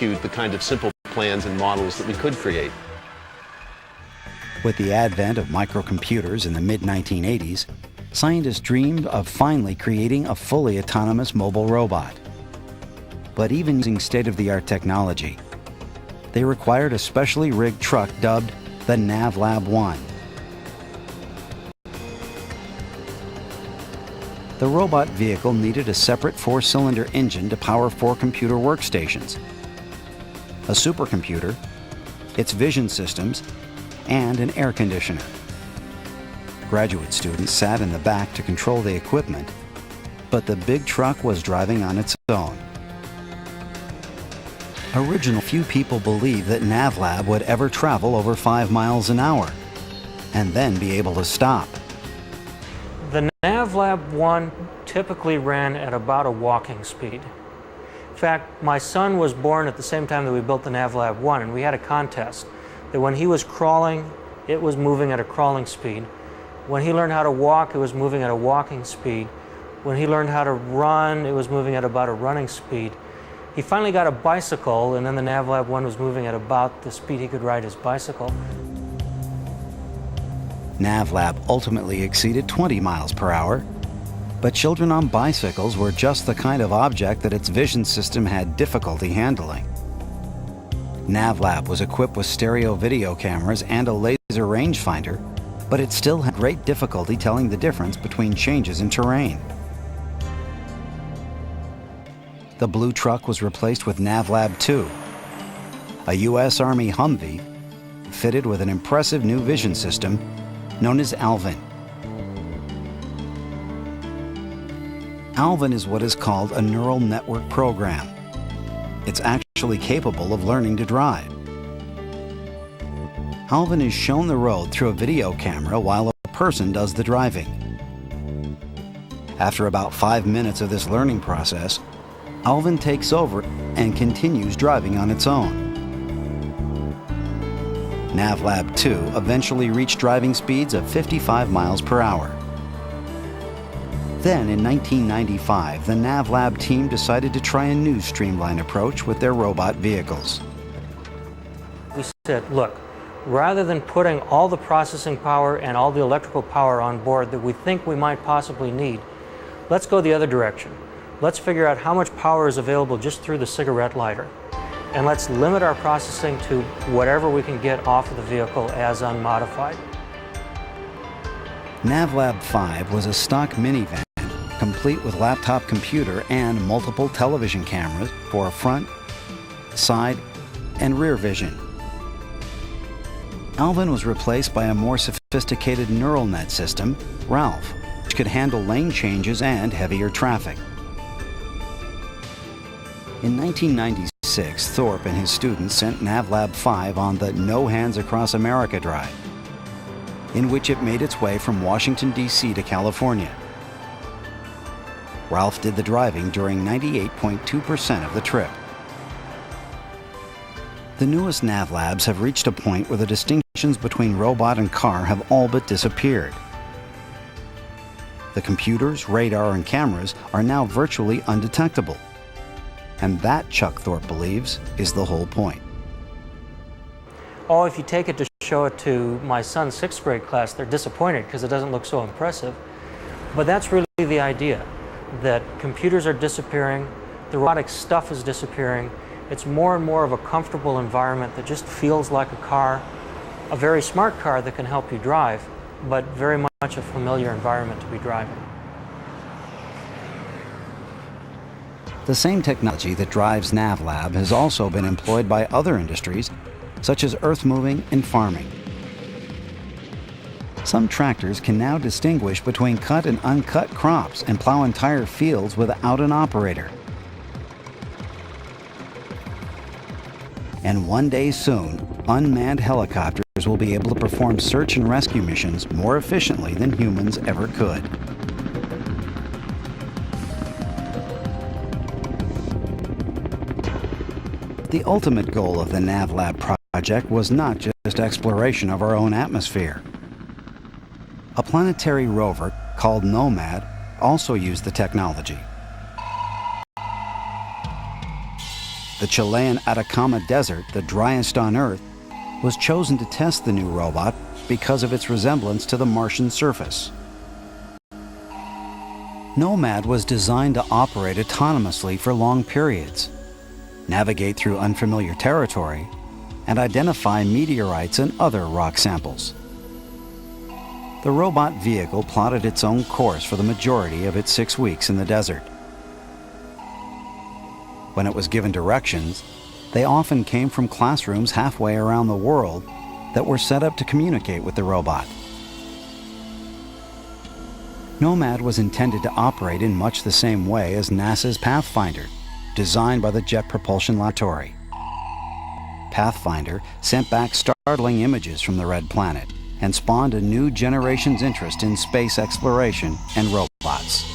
execute the kind of simple plans and models that we could create. With the advent of microcomputers in the mid-1980s, scientists dreamed of finally creating a fully autonomous mobile robot. But even using state-of-the-art technology, they required a specially rigged truck dubbed the NavLab 1. The robot vehicle needed a separate 4-cylinder engine to power 4 computer workstations, a supercomputer, its vision systems, and an air conditioner. Graduate students sat in the back to control the equipment, but the big truck was driving on its own. Originally, few people believed that NavLab would ever travel over 5 miles an hour and then be able to stop. The NavLab 1 typically ran at about a walking speed. In fact, my son was born at the same time that we built the NavLab 1, and we had a contest that when he was crawling, it was moving at a crawling speed. When he learned how to walk, it was moving at a walking speed. When he learned how to run, it was moving at about a running speed. He finally got a bicycle, and then the NavLab 1 was moving at about the speed he could ride his bicycle. NavLab ultimately exceeded 20 miles per hour, but children on bicycles were just the kind of object that its vision system had difficulty handling. NavLab was equipped with stereo video cameras and a laser rangefinder, but it still had great difficulty telling the difference between changes in terrain. The blue truck was replaced with NavLab 2, a U.S. Army Humvee fitted with an impressive new vision system known as Alvin. Alvin is what is called a neural network program. It's actually capable of learning to drive. Alvin is shown the road through a video camera while a person does the driving. After about 5 minutes of this learning process, Alvin takes over and continues driving on its own. NavLab 2 eventually reached driving speeds of 55 miles per hour. Then, in 1995, the NavLab team decided to try a new streamlined approach with their robot vehicles. We said, look, rather than putting all the processing power and all the electrical power on board that we think we might possibly need, let's go the other direction. Let's figure out how much power is available just through the cigarette lighter. And let's limit our processing to whatever we can get off of the vehicle as unmodified. NavLab 5 was a stock minivan, complete with laptop computer and multiple television cameras for front, side, and rear vision. Alvin was replaced by a more sophisticated neural net system, Ralph, which could handle lane changes and heavier traffic. In 1996, Thorpe and his students sent NavLab 5 on the No Hands Across America drive, in which it made its way from Washington, D.C. to California. Ralph did the driving during 98.2% of the trip. The newest NavLabs have reached a point where the distinctions between robot and car have all but disappeared. The computers, radar, and cameras are now virtually undetectable. And that, Chuck Thorpe believes, is the whole point. Oh, if you take it to show it to my son's 6th grade class, they're disappointed because it doesn't look so impressive. But that's really the idea, that computers are disappearing, the robotic stuff is disappearing. It's more and more of a comfortable environment that just feels like a car, a very smart car that can help you drive, but very much a familiar environment to be driving. The same technology that drives NavLab has also been employed by other industries, such as earthmoving and farming. Some tractors can now distinguish between cut and uncut crops and plow entire fields without an operator. And one day soon, unmanned helicopters will be able to perform search and rescue missions more efficiently than humans ever could. The ultimate goal of the NavLab project was not just exploration of our own atmosphere. A planetary rover called Nomad also used the technology. the Chilean Atacama Desert, the driest on Earth, was chosen to test the new robot because of its resemblance to the Martian surface. Nomad was designed to operate autonomously for long periods, navigate through unfamiliar territory, and identify meteorites and other rock samples. The robot vehicle plotted its own course for the majority of its 6 weeks in the desert. When it was given directions, they often came from classrooms halfway around the world that were set up to communicate with the robot. Nomad was intended to operate in much the same way as NASA's Pathfinder, designed by the Jet Propulsion Laboratory. Pathfinder sent back startling images from the Red Planet and spawned a new generation's interest in space exploration and robots.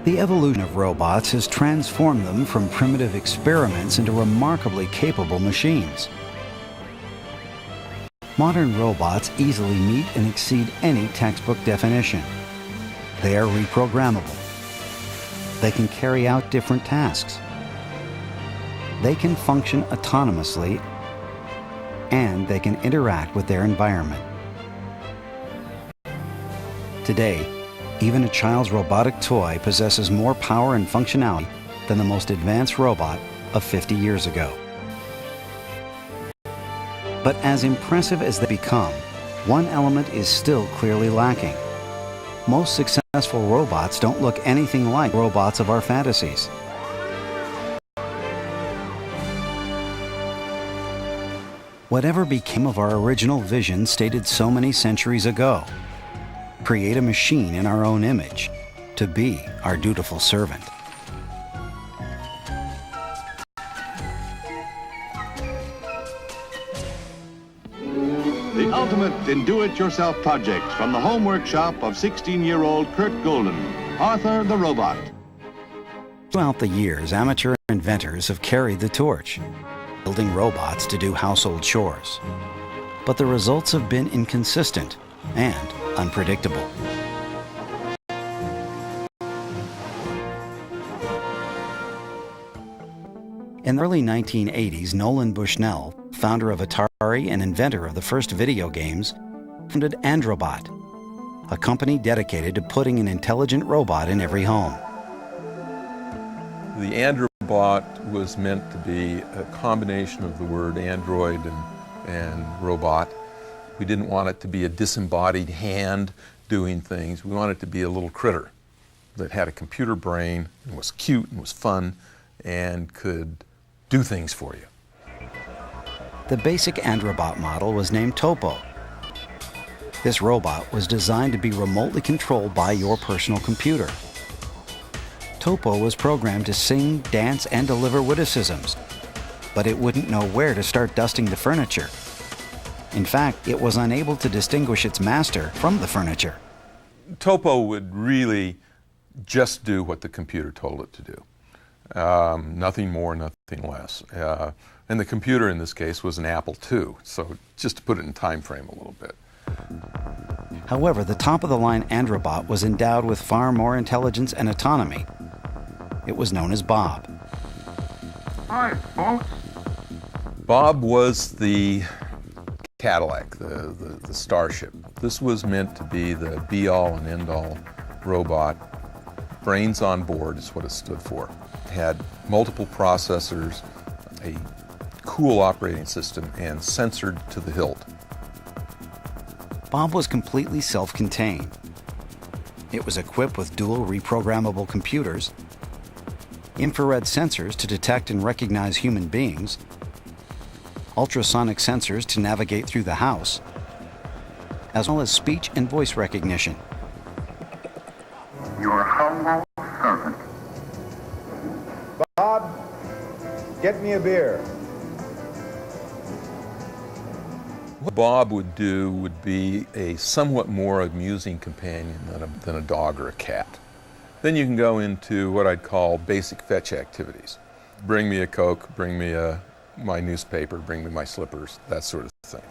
The evolution of robots has transformed them from primitive experiments into remarkably capable machines. Modern robots easily meet and exceed any textbook definition. They are reprogrammable. They can carry out different tasks. They can function autonomously, and they can interact with their environment. Today, even a child's robotic toy possesses more power and functionality than the most advanced robot of 50 years ago. But as impressive as they become, one element is still clearly lacking. Most successful robots don't look anything like robots of our fantasies. Whatever became of our original vision stated so many centuries ago? Create a machine in our own image, to be our dutiful servant. The ultimate in do-it-yourself project from the home workshop of 16-year-old Kurt Golden, Arthur the Robot. Throughout the years, amateur inventors have carried the torch, building robots to do household chores. But the results have been inconsistent and unpredictable. In the early 1980s, Nolan Bushnell, founder of Atari and inventor of the first video games, founded Androbot, a company dedicated to putting an intelligent robot in every home. The Androbot was meant to be a combination of the word android and robot. We didn't want it to be a disembodied hand doing things. We wanted it to be a little critter that had a computer brain and was cute and was fun and could do things for you. The basic Androbot model was named Topo. This robot was designed to be remotely controlled by your personal computer. Topo was programmed to sing, dance, and deliver witticisms, but it wouldn't know where to start dusting the furniture. In fact, it was unable to distinguish its master from the furniture. Topo would really just do what the computer told it to do. Nothing more, nothing less. And the computer in this case was an Apple II, so just to put it in time frame a little bit. However, the top-of-the-line Androbot was endowed with far more intelligence and autonomy. It was known as Bob. Hi, folks. Bob was the Cadillac, the Starship. This was meant to be the be-all and end-all robot. Brains on board is what it stood for. It had multiple processors, a cool operating system, and censored to the hilt. Bob was completely self-contained. It was equipped with dual reprogrammable computers, infrared sensors to detect and recognize human beings, ultrasonic sensors to navigate through the house, as well as speech and voice recognition. Your humble servant. Bob, get me a beer. What Bob would do would be a somewhat more amusing companion than a dog or a cat. Then you can go into what I'd call basic fetch activities. Bring me a Coke, bring me my newspaper, bring me my slippers, that sort of thing.